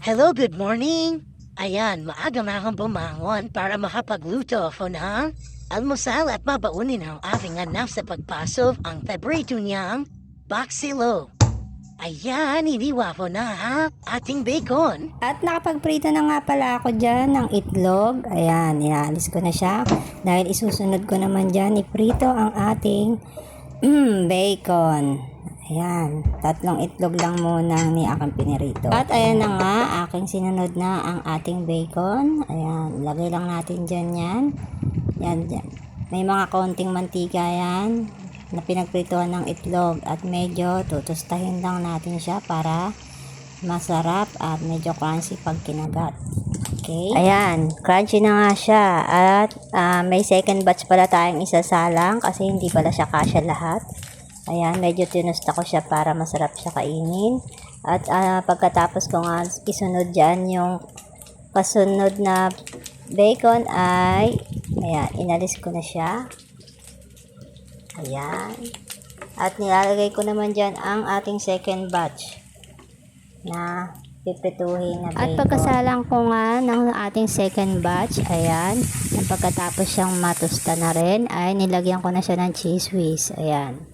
Hello, good morning. Ayan, maaga na akong bumangon para makapagluto ako ng almusal at mabaunin ang aking anak sa pagpasok ang paborito niyang baksilo. Ayan, iniwa ko na ha, ating bacon. At nakapagprito na nga pala ako dyan ng itlog. Ayan, inaalis ko na siya. Dahil isusunod ko naman dyan, iprito ang ating bacon. Ayan, 3 itlog lang muna ni aking pinirito. At ayan na nga, aking sinunod na ang ating bacon. Ayan, lagay lang natin dyan yan. Yan, dyan. May mga konting mantika yan na pinagprituhan ng itlog. At medyo tutustahin lang natin siya para masarap at medyo crunchy pag kinagat. Okay? Ayan, crunchy na nga siya. At may second batch pala tayong isasalang kasi hindi pala siya kasya lahat. Ayan, medyo tinusta ko siya para masarap siya kainin. At pagkatapos ko nga isunod dyan yung kasunod na bacon ay, ayan, inalis ko na siya. Ayan. At nilalagay ko naman dyan ang ating second batch na piprituhin na bacon. At pagkasalang ko nga ng ating second batch, ayan, at pagkatapos siyang matusta na rin, ay nilagyan ko na siya ng cheese whiz. Ayan.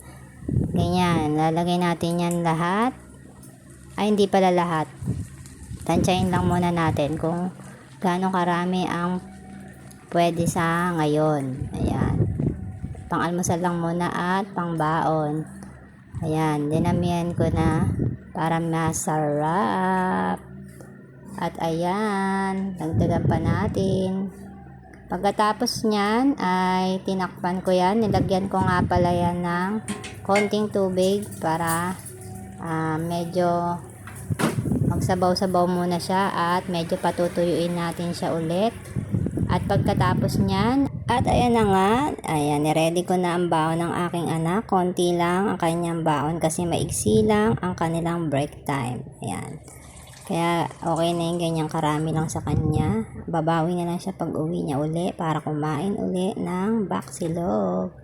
Ganyan, lalagay natin yan lahat. Ay, hindi pala lahat. Tansyahin lang muna natin kung gaano karami ang pwede sa ngayon. Ayan. Pang-almusal lang muna at pang-baon. Ayan, dinamihan ko na para masarap. At ayan, dagdagan pa natin. Pagkatapos niyan ay tinakpan ko yan. Nilagyan ko nga pala yan ng konting tubig para medyo magsabaw-sabaw muna siya at medyo patutuyuin natin siya ulit. At pagkatapos niyan, at ayan na nga, ayan, niready ko na ang baon ng aking anak. Konti lang ang kanyang baon kasi maigsi lang ang kanilang break time. Ayan. Kaya okay na yung ganyang karami lang sa kanya. Babawi na lang siya pag uwi niya uli para kumain uli ng baksilog.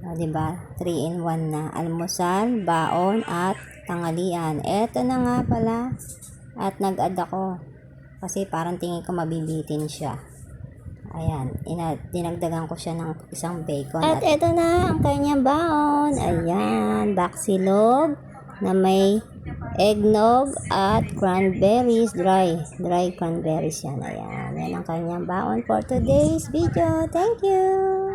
Diba? 3 in 1 na. Almusal, baon, at tanghalian. Eto na nga pala. At nag-add ako. Kasi parang tingin ko mabibitin siya. Ayan. Dinagdagan ko siya ng isang bacon. At eto na ang kanyang baon. Ayan. Baksilog na may eggnog at cranberries. Dry cranberries yan. Ayan. Yan ang kanyang baon for today's video. Thank you.